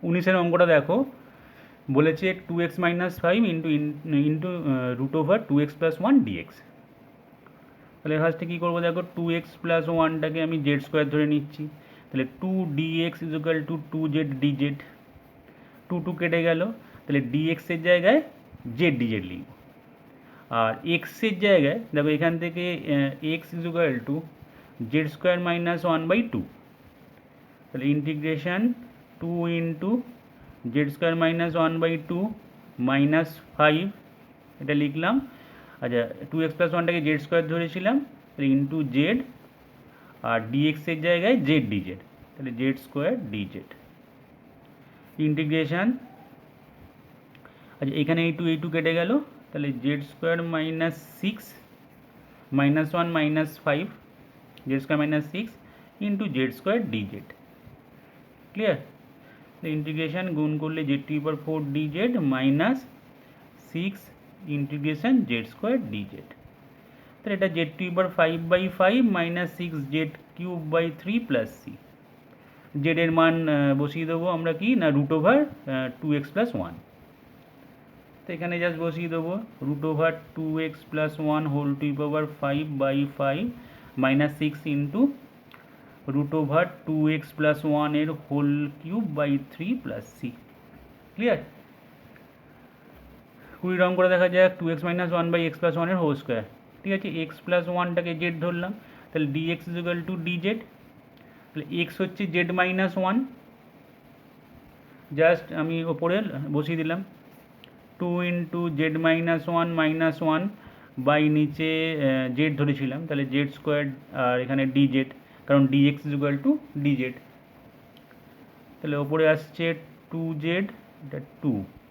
19-এর অঙ্কটা দেখো, বলেছে 2x-5 into root over 2x+1 dx। তাহলে ফার্স্টে কী করবো দেখো, 2x+1টাকে আমি জেড স্কোয়ার ধরে নিচ্ছি। তাহলে 2dx equal to 2z dz, 2 কেটে গেল, তাহলে dx-এর জায়গায় জেড ডিজেড লিখব। আর এক্সের জায়গায় দেখো এখান থেকে x equal to z square -1/2, তাহলে ইন্টিগ্রেশন 2 ইন্টু জেড স্কোয়ার -1/2 -5, এটা লিখলাম। আচ্ছা, 2x+1টাকে জেড স্কোয়ার ধরেছিলাম, তাহলে ইন্টু জেড, আর ডিএক্সের জায়গায় জেড ডিজেড, তাহলে জেড স্কোয়ার ডিজেড ইন্টিগ্রেশন। আচ্ছা, এখানে এই টু কেটে গেল, তাহলে z square -6 -1 -5, Z square -6 into Z square DZ. Clear? Integration গুণ করলে z⁴ dz -6 integration Z square DZ. তাহলে এটা z⁵/5 -6z³/3 প্লাস সি। জেডের মান বসিয়ে দেবো আমরা কি না, রুট ওভার 2x+1। তো এখানে জাস্ট বসিয়ে দেবো root over 2x+1 whole to the power 5/5 -6 into root over 2x+1 এর whole cube plus C. Clear? 20 রং করে দেখা যাক 2x - 1/x+1 এর হোল স্কোয়ার। ঠিক আছে, x+1টাকে জেড ধরলাম, তাহলে dx ইকুয়াল টু dz, তাহলে x হচ্ছে z-1, জাস্ট আমি ওপরে বসিয়ে দিলাম 2 ইন্টু z-1 -1 বাই নিচে জেড ধরেছিলাম, তাহলে জেড স্কোয়ার, আর এখানে dz, কারণ dx ইকুয়াল টু dz। তাহলে ওপরে আসছে 2z, এটা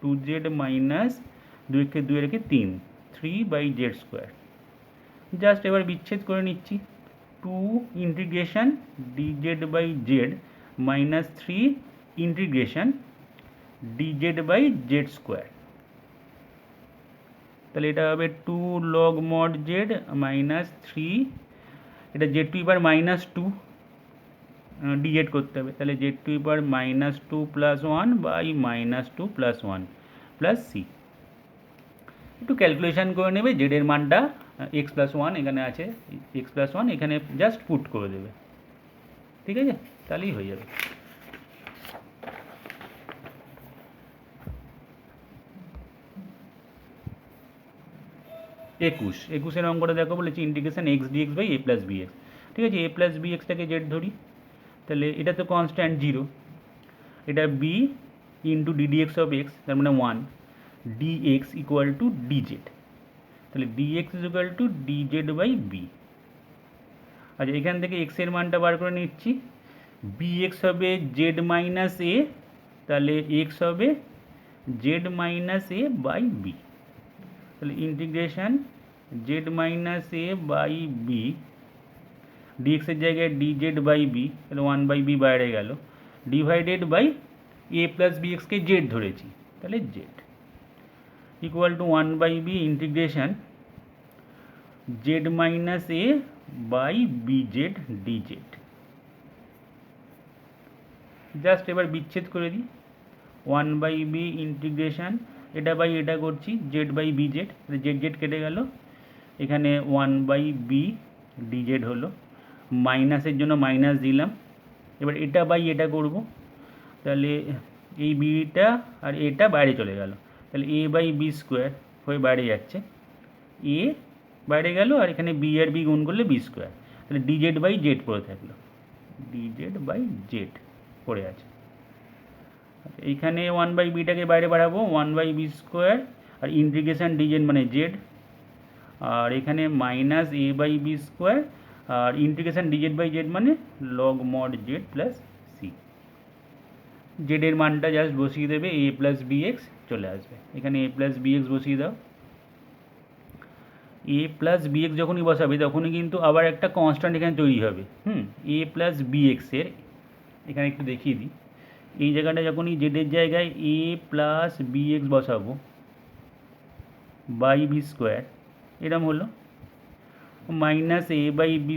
2z মাইনাস 2কে 2 রেখে 3/z²। জাস্ট এবার বিচ্ছেদ করে নিচ্ছি, 2 integration dz/z minus 3 integration dz/z²। তাহলে এটা হবে 2 log mod z মাইনাস 3, এটা z⁴ -2 ডিজেড করতে হবে, তাহলে z⁴ -2 + 1 বাই -2 + 1 প্লাস সি। একটু ক্যালকুলেশন করে নেবে, জেডের মানটা x+1 এখানে আছে, x+1 এখানে জাস্ট পুট করে দেবে। ঠিক আছে, তাহলেই হয়ে যাবে। একুশের অঙ্কটা দেখো, বলেছি ইন্টিগ্রেশন x dx/a + bx। ঠিক আছে, a + bxটাকে জেড ধরি, তাহলে এটা তো কনস্ট্যান্ট 0, এটা b ইন্টু ddx/x, তার মানে 1, dx ইকুয়াল টু dz, তাহলে dx ইকুয়াল টু dz/b। আচ্ছা, এখান থেকে x এর মানটা বার করে নিচ্ছি, bx হবে z - a, তাহলে x হবে z - a/b, তাহলে ইন্টিগ্রেশন z - a/b, dx এর জায়গায় dz/b, তাহলে 1/b বাইরে গেল, ডিভাইডেড বাই a + bxকে z ধরেছি, তাহলে z equal to 1/b integration z - a/bz dz। Just এবার বিচ্ছেদ করে দিই, 1/b ইন্টিগ্রেশন, এটা বাই এটা করছি, z/bz, z কেটে গেল, এখানে 1/b dz হলো, মাইনাসের জন্য মাইনাস দিলাম। এবার এটা বাই এটা করব, তাহলে এই বিটা আর এটা বাইরে চলে গেল, তাহলে a/b² হয়ে বাইরে যাচ্ছে, a বাইরে গেল, আর এখানে b আর b গুণ করলে b², তাহলে dz/z পড়ে থাকলো, dz/z পড়ে আছে। এইখানে 1/bটাকে বাইরে বাড়াবো, 1/b², আর ইন্টিগ্রেশন dz মানে z, আর এখানে মাইনাস a/b², আর ইন্টিগ্রেশন dz/z মানে log mod z plus C. জেডের মানটা জাস্ট বসিয়ে দেবে, a + bx চলে আসবে, এখানে a + bx বসিয়ে দাও। a + bx যখনই বসাবে তখনই কিন্তু আবার একটা কনস্ট্যান্ট এখানে তৈরি হবে। a + bx এর, এখানে একটু দেখিয়ে দিই, এই জায়গাটা যখনই জেডের জায়গায় a + bx বসাবো বাই b², এরম হলো মাইনাস a/b²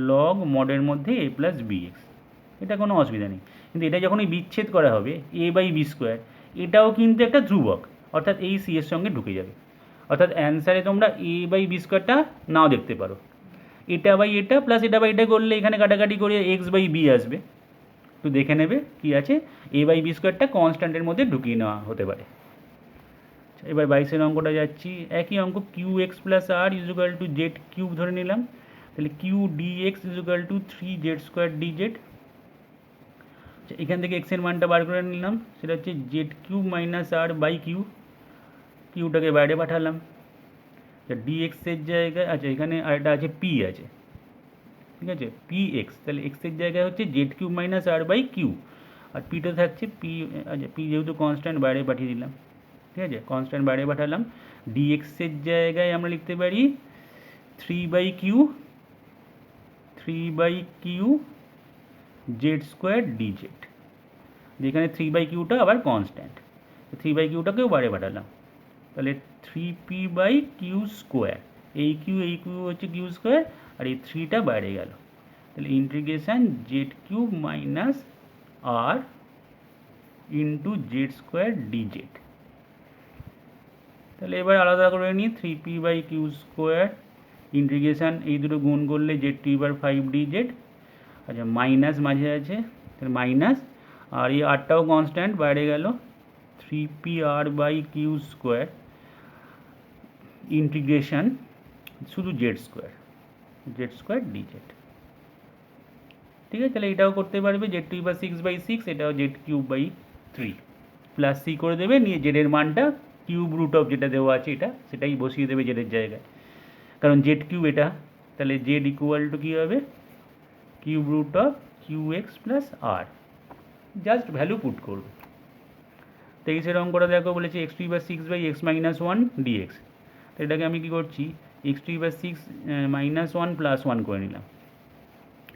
লগ মডের মধ্যে a + bx, এটা কোনো অসুবিধা নেই। কিন্তু এটা যখন বিচ্ছেদ করা হবে a/b², এটাও কিন্তু একটা ধ্রুবক, অর্থাৎ এই c এর সঙ্গে ঢুকে যাবে। অর্থাৎ অ্যান্সারে তোমরা a/b² নাও দেখতে পারো, এটা বাই এটা প্লাস এটা বাই এটা করলে এখানে কাটাকাটি করে x/b আসবে। তো দেখে নেবে কি আছে, a/b² কনস্ট্যান্টের মধ্যে ঢুকিয়ে নেওয়া হতে পারে। এবার 22 অঙ্কটা যাচ্ছি, একই অঙ্ক qx + r = z³ ধরে নিলাম, তাহলে q dx = 3z² dz। এখান থেকে x এর মানটা বার করে নিলাম, সেটা হচ্ছে z³ - r/q, কিউটাকে বাইরে পাঠালাম, dx এর জায়গায় আচ্ছা এখানে আরেকটা আছে p আছে, ঠিক আছে px, তাহলে x এর জায়গায় হচ্ছে z³ - r/q, আর পিটা থাকছে p, আচ্ছা p যেহেতু কনস্ট্যান্ট বাইরে পাঠিয়ে দিলাম, ঠিক আছে কনস্ট্যান্ট বাইরে পাঠালাম। dx এর জায়গায় আমরা লিখতে পারি 3/q z² dz, যেখানে 3/qটা আবার কনস্ট্যান্ট, 3/qটাকেও বাইরে পাঠালাম, তাহলে 3p/q², এই q হচ্ছে q², আর এই 3টা বাইরে গেল, তাহলে integration z³ - r into z² dz। তাহলে এবার আলাদা করে নিই, 3p/q² ইন্টিগ্রেশান এই দুটো গুণ করলে z⁵ dz, আচ্ছা মাইনাস মাঝে আছে, তাহলে মাইনাস, আর এই আরটাও কনস্ট্যান্ট বাইরে গেল, 3pr/q² ইন্টিগ্রেশান শুধু z² dz। ঠিক আছে, তাহলে এটাও করতে পারবে, z⁵/6/6, এটাও z³ 3 + c করে দেবে, নিয়ে জেডের মানটা কিউব√ যেটা দেওয়া আছে এটা সেটাই বসিয়ে দেবে জেডের জায়গায়, কারণ z³ এটা, তাহলে z = কী হবে, cube√ qx + r, just value put করবে। 23 অঙ্কটা দেখো, বলেছে x⁵6/x - 1 dx, তো এটাকে আমি কী করছি, x⁵6 - 1 + 1 করে নিলাম,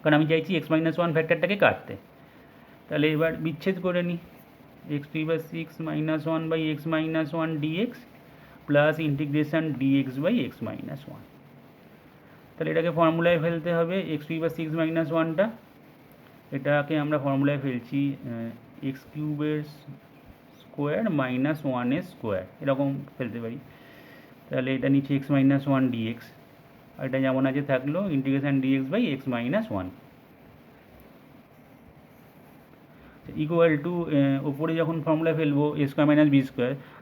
কারণ আমি চাইছি x - 1 ফ্যাক্টরটাকে কাটতে। তাহলে এবার বিচ্ছেদ করে নিই, x⁵6 - 1/x - 1 dx plus integration dx/x - 1, তাহলে এটাকে ফর্মুলায় ফেলতে হবে, x⁵6 - 1টা, এটাকে আমরা ফর্মুলায় ফেলছি x³ - 1² এরকম ফেলতে পারি, তাহলে এটা নিচে x - 1 dx, আর এটা যেমন আছে থাকলো ইন্টিগ্রেশান dx/x - 1 ইকুয়াল টু, ওপরে যখন ফর্মুলা ফেলবো a² - b²,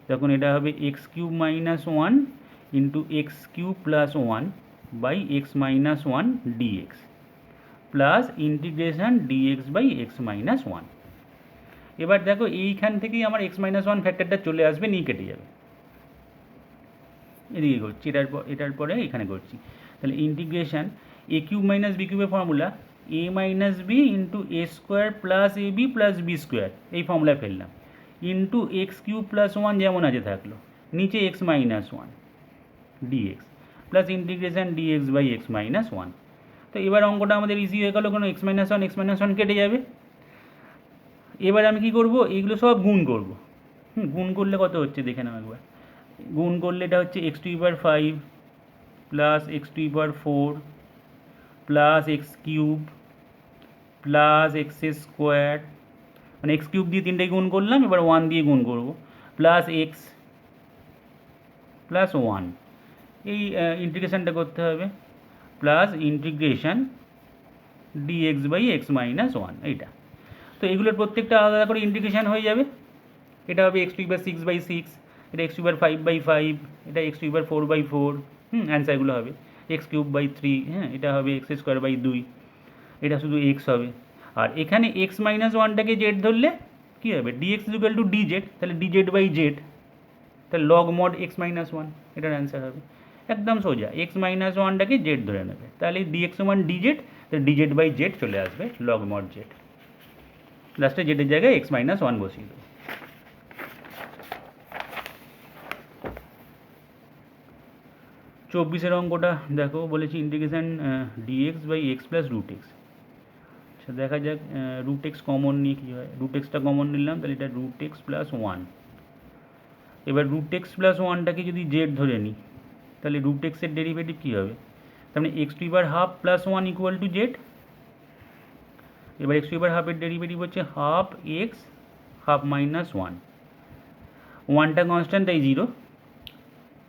তখন এটা হবে x³ - 1 into x³ + 1/x - 1 dx plus integration dx/x - 1। এবার দেখো এইখান থেকেই আমার x - 1 ফ্যাক্টরটা চলে আসবে, নিয়ে কেটে যাবে, এদিকে করছি, এটার পরে এখানে করছি, তাহলে ইন্টিগ্রেশান a³ - b³ এর formula a - b into a² + ab + b², এই ফর্মুলায় ফেললাম, ইন্টু x³ + 1 যেমন আছে থাকলো, নিচে x - 1 dx plus integration dx/x - 1। তো এবার অঙ্কটা আমাদের ইজি হয়ে গেল, কারণ x - 1 কেটে যাবে। এবার আমি কি করব, এইগুলো সব গুণ করব, গুণ করলে কত হচ্ছে দেখে নাও একবার, গুণ করলে এটা হচ্ছে x⁵ plus x⁵ plus x³ plus x², মানে x³ দিয়ে তিনটেই গুণ করলাম, এবার 1 দিয়ে গুণ করব, প্লাস x প্লাস 1, এই ইন্টিগ্রেশানটা করতে হবে, প্লাস ইন্টিগ্রেশান dx/x - 1 এইটা। তো এগুলোর প্রত্যেকটা আলাদা করে ইন্টিগ্রেশান হয়ে যাবে, এটা হবে x⁵6/6, এটা x⁵5/5, এটা x⁵4/4, অ্যান্সারগুলো হবে x³/3, হ্যাঁ এটা হবে x²/2, এটা শুধু x হবে, আর এখানে x - 1টাকে z ধরলে কী হবে, dx = dz, তাহলে dz/z, তাহলে log mod x - 1, এটার অ্যান্সার হবে একদম সোজা, x - 1টাকে z ধরে নেবে, তাহলে dx = dz, তাহলে dz/z চলে আসবে log mod z, লাস্টে জেডের জায়গায় x - 1 বসিয়ে দেবো। 24 অঙ্কটা দেখো, বলেছি ইন্টিগ্রেশান dx/x + √x, আচ্ছা দেখা যাক √x কমন নিয়ে কী হয়, √xটা কমন নিলাম, তাহলে এটা √x + 1, এবার √x + 1টাকে যদি z ধরে নিই, তাহলে √x এর ডেরিভেটিভ কী হবে, তার মানে x⁴ ½ + 1 = z, এবার এক্স টু দি পাওয়ার হাফের ডেরিভেটিভ হচ্ছে half x half minus one, ওয়ানটা কনস্ট্যান্ট তাই জিরো,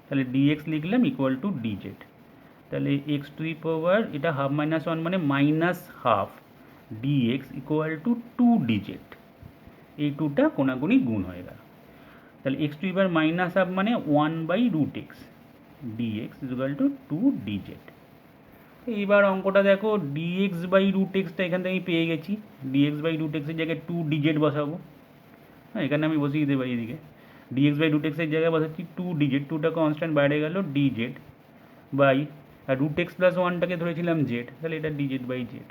তাহলে ডিএক্স লিখলাম ইকুয়াল টু ডিজেড। তাহলে এক্স টু দি পাওয়ার এটা হাফ মাইনাস ওয়ান মানে minus half dx equal to two dz, এই টুটা কোনাকুনি গুণ হয়ে গেল। তাহলে x to the power minus half মানে one by root x dx equal to two dz. এইবার অঙ্কটা দেখো, ডিএক্স বাই রুট এক্সটা এখান থেকে আমি পেয়ে গেছি, ডিএক্স বাই রুট এক্সের জায়গায় টু ডিজেড বসাবো। হ্যাঁ, এখানে আমি বসিয়ে দিতে পারি এদিকে, ডিএক্স বাই রুট এক্সের জায়গায় বসাচ্ছি টু ডিজেড, টুটা কনস্ট্যান্ট বাইরে গেল ডিজেড বাই, আর রুট এক্স প্লাস ওয়ানটাকে ধরেছিলাম জেড, তাহলে এটা dz by z,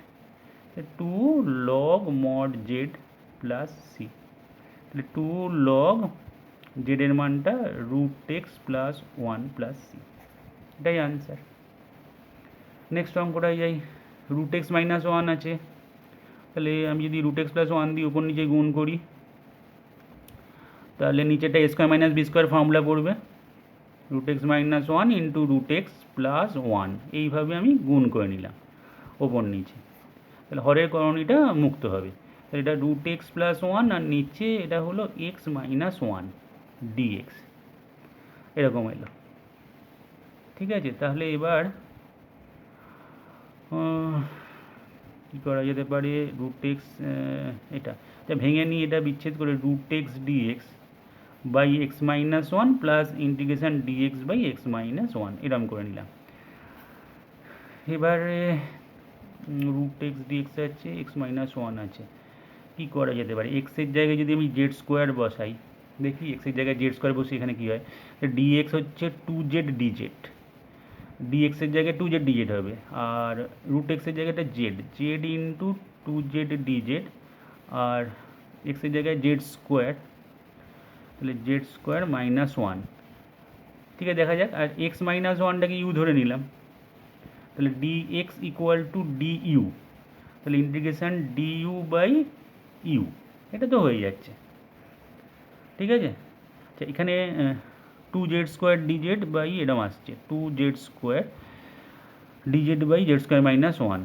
two log mod z plus C, তাহলে টু লগ জেডের মানটা root x plus one plus C, এটাই আনসার। নেক্সট অঙ্কটায় যাই, রুট এক্স মাইনাস ওয়ান আছে, তাহলে আমি যদি রুট এক্স প্লাস ওয়ান দিয়ে উপর নিচে গুণ করি, তাহলে নিচেটা a square minus b square formula পড়বে, root x minus one into root x plus one, এইভাবে আমি গুণ করে নিলাম ওপর নিচে, তাহলে হরের করণীটা মুক্ত হবে। তাহলে এটা রুট এক্স প্লাস ওয়ান আর নিচে এটা হলো এক্স মাইনাস ওয়ান ডিএক্স, এরকম এলো। ঠিক আছে, তাহলে এবার কী করা যেতে পারে, রুট এক্স এটা ভেঙে নিয়ে এটা বিচ্ছেদ করে root x dx by x minus one plus integration dx by x minus one, এরকম করে নিলাম। এবারে রুট এক্স ডিএক্স আছে, এক্স মাইনাস ওয়ান আছে, কী করা যেতে পারে, এক্সের জায়গায় যদি আমি জেড স্কোয়ার বসাই, দেখি এক্সের জায়গায় জেড স্কোয়ার বসি এখানে কী হয়, ডিএক্স হচ্ছে টু জেড ডিজেড, ডিএক্সের জায়গায় টু জেড ডিজেড হবে, আর রুট এক্সের জায়গাটা z, z into two z dz, আর এক্সের জায়গায় জেড স্কোয়ার, তাহলে জেড স্কোয়ার মাইনাস ওয়ান। ঠিক আছে, দেখা যাক, আর এক্স মাইনাস ওয়ানটাকে ইউ ধরে নিলাম, তাহলে d x equal to d u, তাহলে integration d u by u, এটা তো হয়ে যাচ্ছে। ঠিক আছে, আচ্ছা এখানে two z square dz by এরম আসছে two z square dz by z square minus one,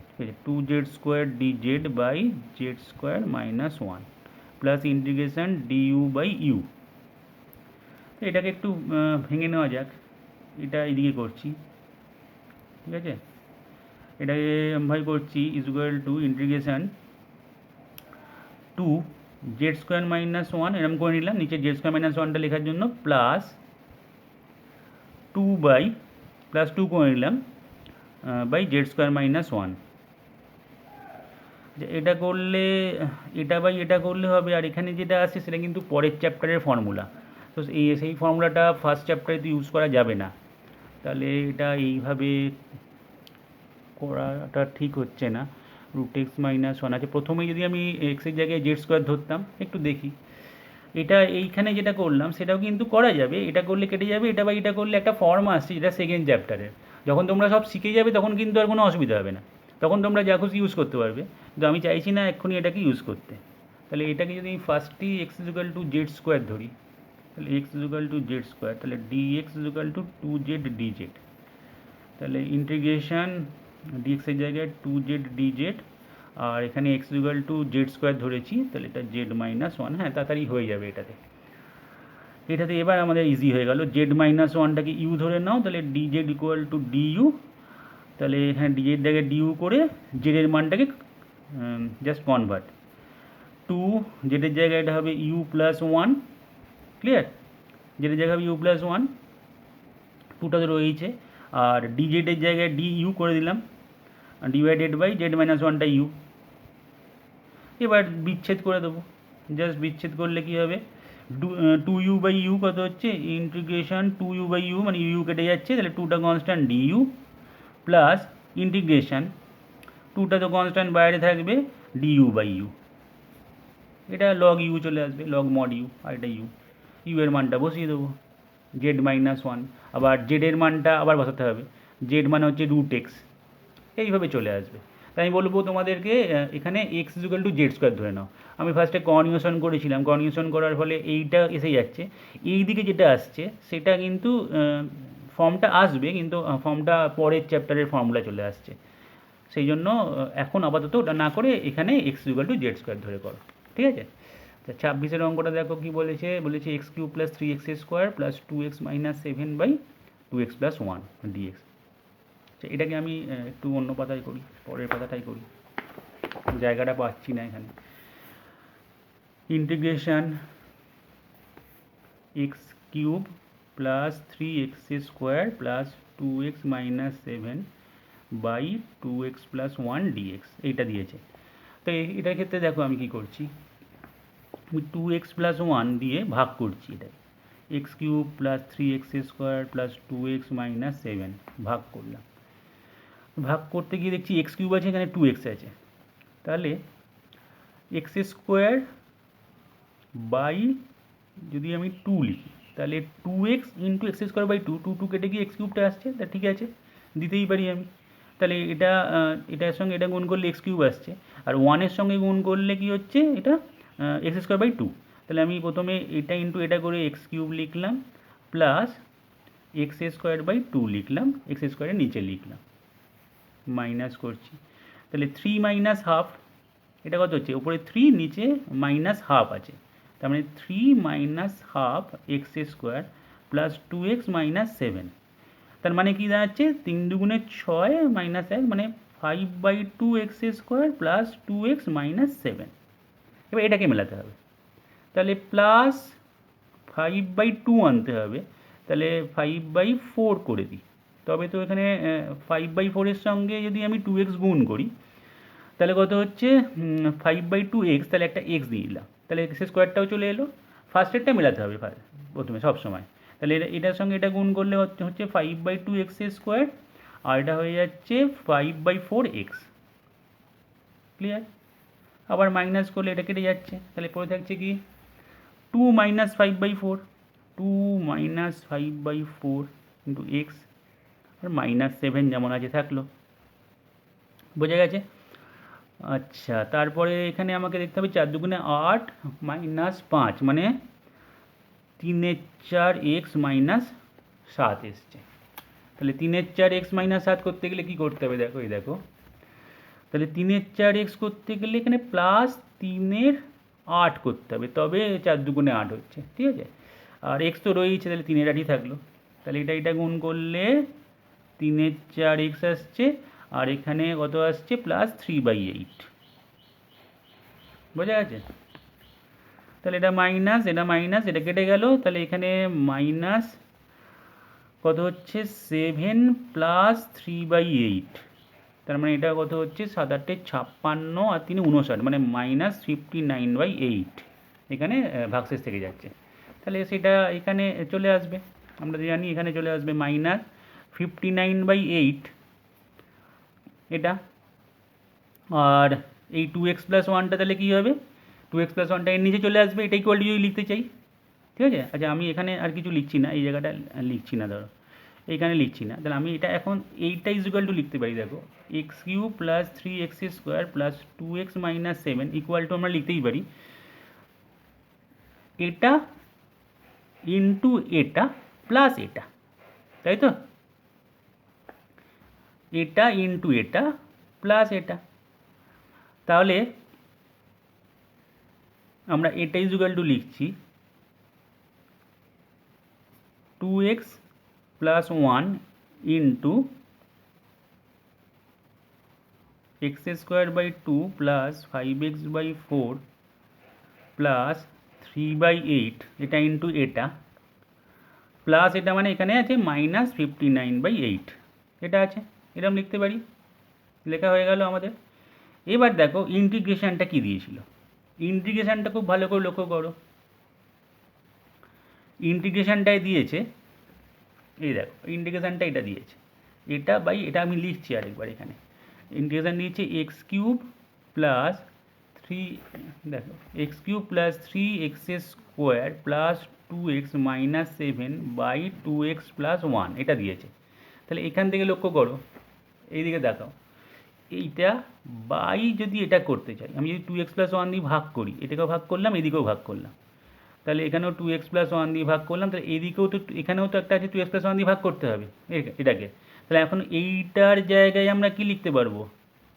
ঠিক আছে, two z square dz by z square minus one plus integration d u by u. এটাকে একটু ভেঙে নেওয়া যাক, এটা এইদিকে করছি, ঠিক আছে, এটাকে ভাই করছি equal to integration two z square minus one এরকম করে নিলাম, নিচে জেড স্কোয়ার মাইনাস ওয়ানটা লেখার জন্য plus two by plus two করে নিলাম by z square minus one. এটা করলে এটা বাই এটা করলে হবে, আর এখানে যেটা আছে সেটা কিন্তু পরের চ্যাপ্টারের ফর্মুলা, তো সেই ফর্মুলাটা ফার্স্ট চ্যাপ্টারে তো ইউজ করা যাবে না, তাহলে এটা এইভাবে করাটা ঠিক হচ্ছে না। রুট এক্স মাইনাস ওয়ান আছে, প্রথমেই যদি আমি এক্সের জায়গায় জেড স্কোয়ার ধরতাম, একটু দেখি, এটা এইখানে যেটা করলাম সেটাও কিন্তু করা যাবে, এটা করলে কেটে যাবে, এটা বা এটা করলে একটা ফর্ম আসছে যেটা সেকেন্ড চ্যাপ্টারের, যখন তোমরা সব শিখে যাবে তখন কিন্তু আর কোনো অসুবিধা হবে না, তখন তোমরা যা খুশি ইউজ করতে পারবে, কিন্তু আমি চাইছি না এক্ষুনি এটাকে ইউজ করতে। তাহলে এটাকে যদি আমি ফার্স্টই x equal to z square ধরি, তাহলে x equal to z square, তাহলে d x equal to two z dz, তাহলে ইন্টিগ্রেশান ডিএক্সের জায়গায় টু জেড ডিজেড, আর এখানে x equal to z square ধরেছি, তাহলে এটা জেড মাইনাস ওয়ান, হ্যাঁ তাড়াতাড়ি হয়ে যাবে এটাতে। এটাতে এবার আমাদের ইজি হয়ে গেল, জেড মাইনাস ওয়ানটাকে ইউ ধরে নাও, তাহলে d z equal to d u, তাহলে এখানে ডি জেড জায়গায় ডিউ করে জেডের মানটাকে জাস্ট কনভার্ট, টু জেডের জায়গায় এটা হবে ইউ প্লাস ওয়ান, ক্লিয়ার, জেডের জায়গায় হবে ইউ প্লাস ওয়ান, টুটা তো রয়েছে, আর ডি জেডের জায়গায় ডি ইউ করে দিলাম, ডিভাইডেড বাই জেড মাইনাস ওয়ানটা ইউ। এবার বিচ্ছেদ করে দেবো, জাস্ট বিচ্ছেদ করলে কী হবে, টু ইউ বাই ইউ কত হচ্ছে, integration two u by u মানে ইউ কেটে যাচ্ছে, তাহলে টুটা constant d u plus integration টুটা তো কনস্ট্যান্ট বাইরে থাকবে ডি ইউ বাই ইউ, এটা লগ ইউ চলে আসবে, লগ মড ইউ, আর এটা ইউ, ইউ এর মানটা বসিয়ে দেবো, জেড মাইনাস ওয়ান, আবার জেডের মানটা আবার বসাতে হবে, জেড মানে হচ্ছে রুট এক্স, এইভাবে চলে আসবে। তাই আমি বলবো তোমাদেরকে এখানে x equal to z square ধরে নাও, আমি ফার্স্টে কনভিউশন করেছিলাম, কনভিউশন করার ফলে এইটা এসে যাচ্ছে, এই দিকে যেটা আসছে সেটা কিন্তু ফর্মটা আসবে, কিন্তু ফর্মটা পরের চ্যাপ্টারের ফর্মুলা চলে আসছে, সেই জন্য এখন আপাতত ওটা না করে এখানে x equal to z square ধরে করো, ঠিক আছে। তা 26-এর অঙ্কটা দেখো কি বলেছে, x cube plus 3x square plus 2x minus 7 by 2x plus 1 d x. আচ্ছা, এটাকে আমি একটু অন্য পাতায় করি, পরের পাতাটাই করি, জায়গাটা পাচ্ছি না এখানে। Integration x cube plus 3x square plus 2x minus 7 by 2x plus 1 d x এইটা দিয়েছে। তো এটার ক্ষেত্রে দেখো আমি কি করছি, আমি 2x প্লাস 1 দিয়ে ভাগ করছি, এটাই x cube plus 3x square plus 2x minus 7 ভাগ করলাম। ভাগ করতে গিয়ে দেখছি এক্স কিউব আছে, এখানে 2x আছে, তাহলে এক্স স্কোয়ার বাই যদি আমি 2 লিখি তাহলে 2x into x square by 2 কেটে গিয়ে এক্স কিউবটা আসছে, তা ঠিক আছে দিতেই পারি আমি। তাহলে এটার সঙ্গে এটা গুণ করলে এক্স কিউব আসছে, আর 1-এর সঙ্গে গুণ করলে কি হচ্ছে, এটা এক্স স্কোয়ার বাই 2। তাহলে আমি প্রথমে এটা ইন্টু এটা করে এক্স কিউব লিখলাম প্লাস এক্স স্কোয়ার বাই 2 লিখলাম, এক্স স্কোয়ারের নিচে লিখলাম, মাইনাস করছি। তাহলে 3 মাইনাস হাফ, এটা কত হচ্ছে, উপরে 3 নিচে মাইনাস হাফ আছে, তার মানে 3 minus half x square plus 2x minus 7। তার মানে কি দাঁড়াচ্ছে, 3 দুগুণে 6 মাইনাস 1 মানে 5/2 x square plus 2x minus 7। এবার এটাকে মেলাতে হবে, তাহলে প্লাস 5/2 আনতে হবে, তাহলে 5/4 করে দিই। তবে তো এখানে 5/4-এর সঙ্গে যদি আমি 2x গুণ করি তাহলে কত হচ্ছে 5/2x, তাহলে একটা x দিয়ে দিলাম, তাহলে এক্স স্কোয়ারটাও চলে এলো। ফার্স্টেরটা মেলাতে হবে প্রথমে সব সময়, তাহলে এটার সঙ্গে এটা গুণ করলে হচ্ছে 5/2 এক্স স্কোয়ার, আর এটা হয়ে যাচ্ছে 5/4x। ক্লিয়ার? আবার মাইনাস করলে এটা কেটে যাচ্ছে, তাহলে পড়ে থাকছে কি 2 মাইনাস 5/4, 2 মাইনাস 5/4 ইন্টু এক্স, আর মাইনাস 7 যেমন আছে থাকলো। বোঝা গেছে? আচ্ছা, তারপরে এখানে আমাকে দেখতে হবে 4 দুগুণে 8 মাইনাস 5 মানে 3/4x মাইনাস 7 এসছে। তাহলে 3/4x মাইনাস 7 করতে গেলে কী করতে হবে, দেখো এই দেখো, তাহলে 3/4x করতে গেলে এখানে প্লাস 3/8 করতে হবে, তবে 4 দুগুণে 8 হচ্ছে, ঠিক আছে। আর x তো রয়েছে, তাহলে 3/8ই থাকলো, তাহলে এটা গুণ করলে 3/4x আসছে, আর এখানে কত আসছে প্লাস 3/8। বোঝা গেছে? তাহলে এটা মাইনাস এটা কেটে গেল, তাহলে এখানে মাইনাস কত হচ্ছে 7 প্লাস 3/8, তার মানে এটা কত হচ্ছে 7×8 56 আর 3 59 মানে মাইনাস 59/8, এখানে ভাগশেষ থেকে যাচ্ছে। তাহলে সেটা এখানে চলে আসবে, আমরা জানি এখানে চলে আসবে মাইনাস 59/8 এটা। আর এই 2x প্লাস 1টা তাহলে কী হবে, 2x প্লাস 1টা এর নিচে চলে আসবে, এটা ইকুয়াল টু যদি লিখতে চাই, ঠিক আছে। আচ্ছা, আমি এখানে আর কিছু লিখছি না, এই জায়গাটা লিখছি না, ধরো এইখানে লিখছি না, তাহলে আমি এটা এখন এইটা ইজ ইকুয়াল টু লিখতে পারি, দেখো x cube plus 3x square plus 2x minus 7 equal to আমরা লিখতেই পারি এটা ইন্টু এটা প্লাস এটা, তাই তো, এটা ইন্টু এটা প্লাস এটা। তাহলে আমরা এটা ইজ ইকুয়াল টু লিখছি 2x plus 1 into x square by 2 plus 5x by 4 plus 3/8, এটা ইন্টু এটা প্লাস এটা, মানে এখানে আছে মাইনাস 59/8, এটা আছে, এরকম লিখতে পারি, লেখা হয়ে গেল আমাদের। এবার দেখো ইন্টিগ্রেশনটা কি দিয়েছিল, ইন্টিগ্রেশনটা খুব ভালো করে লক্ষ্য করো, ইন্টিগ্রেশনটাই দিয়েছে, এই দেখো ইন্টিগ্রেশনটা এটা দিয়েছে, এটা বাই এটা আমি লিখছি আরেকবার, এখানে ইন্টিগ্রেশন দিয়েছে x cube plus 3x square plus 2x minus 7 by 2x plus 1 এটা দিয়েছে। তাহলে এখান থেকে লক্ষ্য করো, এইদিকে দেখাও, এইটা বাই যদি এটা করতে চাই, আমি যদি 2x প্লাস 1 দিয়ে ভাগ করি, এটাকেও ভাগ করলাম, এদিকেও ভাগ করলাম, তাহলে এখানেও 2x প্লাস 1 দিয়ে ভাগ করলাম, তাহলে এদিকেও তো, এখানেও তো একটা আছে 2x প্লাস 1 দিয়ে ভাগ করতে হবে এটাকে। তাহলে এখন এইটার জায়গায় আমরা কি লিখতে পারবো,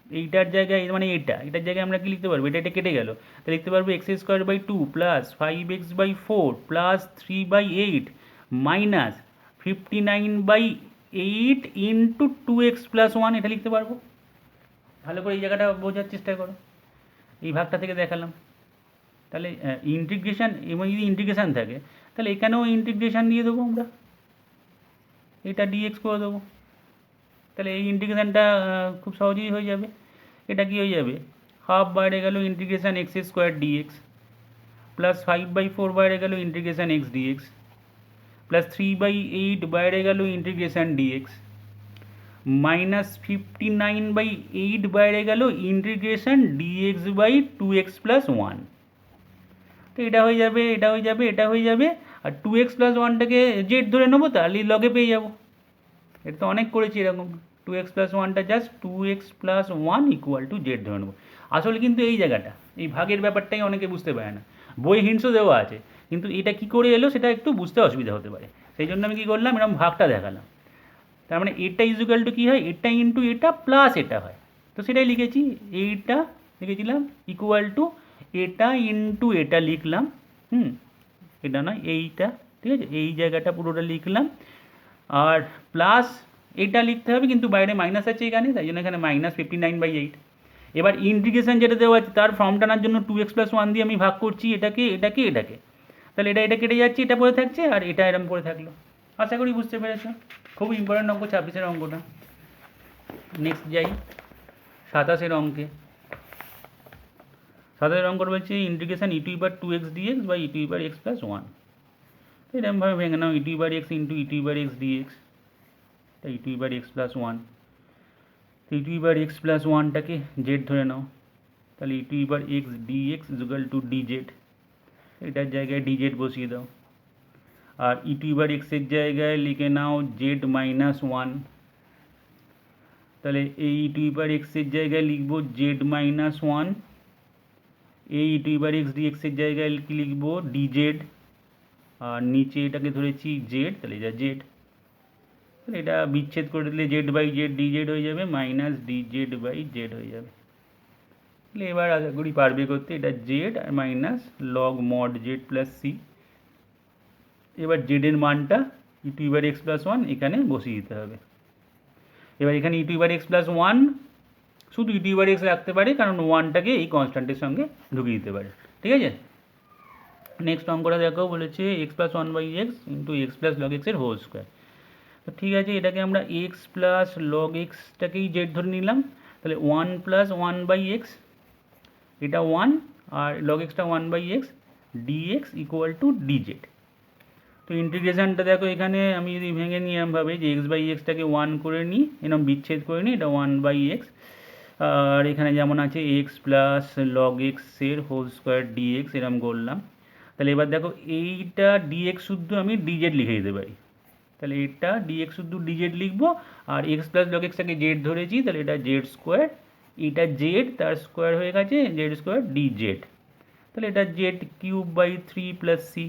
এইটার জায়গায় মানে এটার জায়গায় আমরা কি লিখতে পারবো, এটা কেটে গেল, তাহলে লিখতে পারবো x square by two plus 5x/4 plus 3/8 minus 59/8 into 2x+1, এটা লিখতে পারবো। ভালো করে এই জায়গাটা বোঝার চেষ্টা করো, এই ভাগটা থেকে দেখালাম। তাহলে ইন্টিগ্রেশন, এবং যদি ইন্টিগ্রেশান থাকে তাহলে এখানেও ইন্টিগ্রেশান দিয়ে দেবো আমরা, এটা ডিএক্স করে দেবো, তাহলে এই ইন্টিগ্রেশানটা খুব সহজেই হয়ে যাবে। এটা কি হয়ে যাবে, হাফ বাইরে গেল integration x square d x plus 5/4 বাইরে গেল ইন্টিগ্রেশান এক্স ডিএক্স প্লাস 3/8 বাইরে গেল ইন্টিগ্রেশান ডিএক্স মাইনাস 59/8 বাইরে গেল ইন্টিগ্রেশান dx/2x+1। তো এটা হয়ে যাবে, এটা হয়ে যাবে, এটা হয়ে যাবে, আর 2x+1টাকে জেড ধরে নেবো, তাহলে লগে পেয়ে যাবো। এটা তো অনেক করেছি এরকম, 2x+1টা just 2x+1 equal to z ধরে নেবো। আসলে কিন্তু এই জায়গাটা, এই ভাগের ব্যাপারটাই অনেকে বুঝতে পারে না, বই হিন্টসও দেওয়া আছে, কিন্তু এটা কি করে এলো সেটা একটু বুঝতে অসুবিধা হতে পারে, সেই জন্য আমি কী করলাম, এরকম ভাগটা দেখালাম। তার মানে এটা ইজুকাল টু কী হয়, এটা ইন্টু এটা প্লাস এটা হয়, তো সেটাই লিখেছি, এইটা লিখেছিলাম ইকুয়াল টু এটা ইন্টু এটা লিখলাম, এটা নয় এইটা, ঠিক আছে, এই জায়গাটা পুরোটা লিখলাম, আর প্লাস এইটা লিখতে হবে, কিন্তু বাইরে মাইনাস আছে এখানে, তাই জন্য এখানে মাইনাস 59/8। এবার ইন্টিগ্রেশন যেটা দেওয়া আছে তার ফর্ম টানার জন্য 2x+1 দিয়ে আমি ভাগ করছি এটাকে এটাকে এটাকে, তাহলে এটা কেটে যাচ্ছে, এটা পড়ে থাকছে, আর এটা এরম পড়ে থাকলো। আশা করি বুঝতে পেরেছো, খুব ইম্পর্টেন্ট অঙ্ক 26-এর অঙ্কটা। নেক্সট যাই 27-এর অঙ্কে। 27-এর অঙ্ক বলছে integration e⁻2x dx by e⁻x+1, এরকমভাবে ভেঙে নাও, e⁻x ইন্টু e⁻x dx, তাই e⁻x+1, e⁻x+1টাকে জেড ধরে নাও, তাহলে e⁻x dx equal to dz, এটার জায়গায় dz বসিয়ে দাও, আর e⁻x এর জায়গায় লিখে নাও z-1, তাহলে এই e⁻x এর জায়গায় লিখবো z-1, এই e⁻x dx এর জায়গায় কি লিখবো dz, আর নিচে এটাকে ধরেছি z, তাহলে এটা z, তাহলে এটা বিচ্ছেদ করে দিলে z/z dz হয়ে যাবে, মাইনাস dz/z হয়ে যাবে। তাহলে এবার আশা করি পারবে করতে, এটা z আর minus log mod z plus C. এবার z এর মানটা e⁻x+1 এখানে বসিয়ে দিতে হবে। এবার এখানে e⁻x+1 শুধু e⁻x রাখতে পারে, কারণ 1টাকে এই কনস্ট্যান্টের সঙ্গে ঢুকিয়ে দিতে পারে, ঠিক আছে। নেক্সট অঙ্কটা দেখো, বলেছে x+1/x into x plus log এক্সের হোল স্কোয়ার। তো ঠিক আছে, এটাকে আমরা এক্স প্লাস লগ এক্সটাকেই জেড ধরে নিলাম, তাহলে 1 + 1/x, এটা 1, আর লগ এক্সটা 1/x dx equal to dz। তো ইন্টিগ্রেশানটা দেখো, এখানে আমি যদি ভেঙে নিই এরমভাবে যে x/xটাকে 1 করে নিই, এরকম বিচ্ছেদ করে নিই, এটা 1/x, আর এখানে যেমন আছে এক্স প্লাস লগ এক্সের হোল স্কোয়ার dx, এরম করলাম। তাহলে এবার দেখো এইটা dx শুদ্ধ আমি dz লিখে দিতে পারি, তাহলে এটা dx শুদ্ধ dz লিখবো, আর এক্স প্লাস লগ এক্সটাকে জেড ধরেছি, তাহলে এটা জেড স্কোয়ার, এটা জেড তার স্কোয়ার হয়ে গেছে জেড স্কোয়ার dz, তাহলে এটা z³/3 প্লাস সি,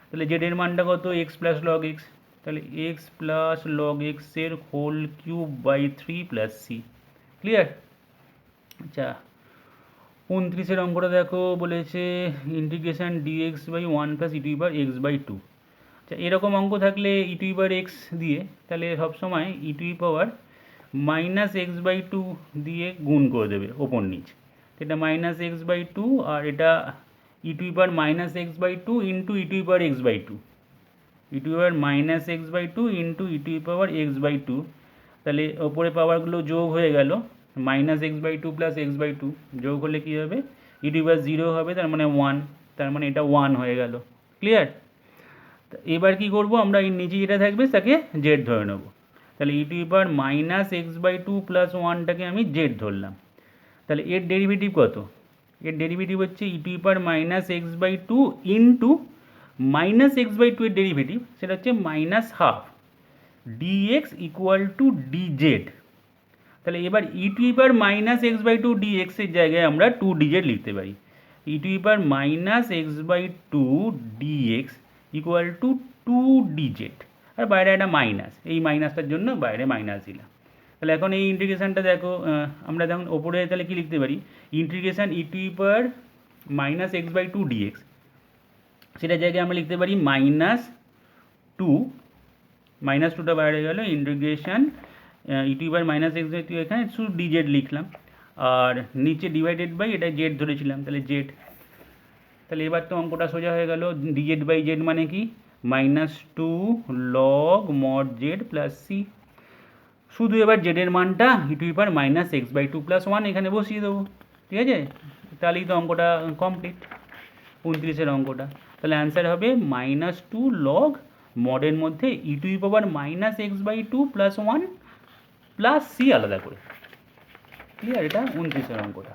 তাহলে জেডের মানটা কত, এক্স প্লাস লগ এক্স, তাহলে এক্স প্লাস লগ এক্সের whole cube plus C. Clear? আচ্ছা 29-এর অঙ্কটা দেখো, বলেছে ইন্টিগ্রেশন dx/1 + e⁻x/2। আচ্ছা এরকম অঙ্ক থাকলে e⁻x দিয়ে, তাহলে সবসময় e⁻x/2 দিয়ে গুণ করে দেবে ওপর নিচ, এটা -x/2, আর এটা e⁻x/2 into e⁻x/2, e⁻x/2 into e⁻x/2, তাহলে ওপরে পাওয়ারগুলো যোগ হয়ে গেল, -x/2 প্লাস x/2 যোগ হলে কী হবে, e⁻0 হবে, তার মানে 1, তার মানে এটা 1 হয়ে গেল। ক্লিয়ার? এবার কি করব, আমরা এই নিচে যেটা থাকবে তাকে জেড ধরে নেব, তাহলে e⁻x/2 প্লাস 1টাকে আমি জেড ধরলাম, তাহলে এর ডেরিভেটিভ কত, এর ডেরিভেটিভ হচ্ছে e⁻x/2 ইন্টু -x/2 এর ডেরিভেটিভ, সেটা হচ্ছে -12 dx ইকুয়াল টু dz। তাহলে এবার e⁻x/2 dx এর জায়গায় আমরা 2dz লিখতে পারি, e⁻x/2 dx equal two 2dz, আর বাইরে একটা মাইনাস, এই মাইনাসটার জন্য বাইরে মাইনাস দিলাম, তাহলে এখন এই ইন্টিগ্রেশনটা দেখো, আমরা দেখুন ওপরে তাহলে কি লিখতে পারি, integration e to power minus x by two d x, সেটা জায়গায় আমরা লিখতে পারি মাইনাস টুটা বাইরে গেল integration e to power minus x by two, এখানে শুধু ডিজেড লিখলাম, আর নিচে ডিভাইডেড বাই এটা জেড ধরেছিলাম, তাহলে জেড। তাহলে এবার তো অঙ্কটা সোজা হয়ে গেল, ডিজেড বাই জেড মানে কি, minus two log mod z plus C. শুধু এবার জেডের মানটা e to power minus x by two plus one এখানে বসিয়ে দেবো, ঠিক আছে? তাহলেই তো অঙ্কটা কমপ্লিট, 29-এর অঙ্কটা। তাহলে অ্যান্সার হবে মাইনাস টু লগ মডের মধ্যে e to power minus x by two plus one plus C আলাদা করে। ক্লিয়ার? এটা 29-এর অঙ্কটা।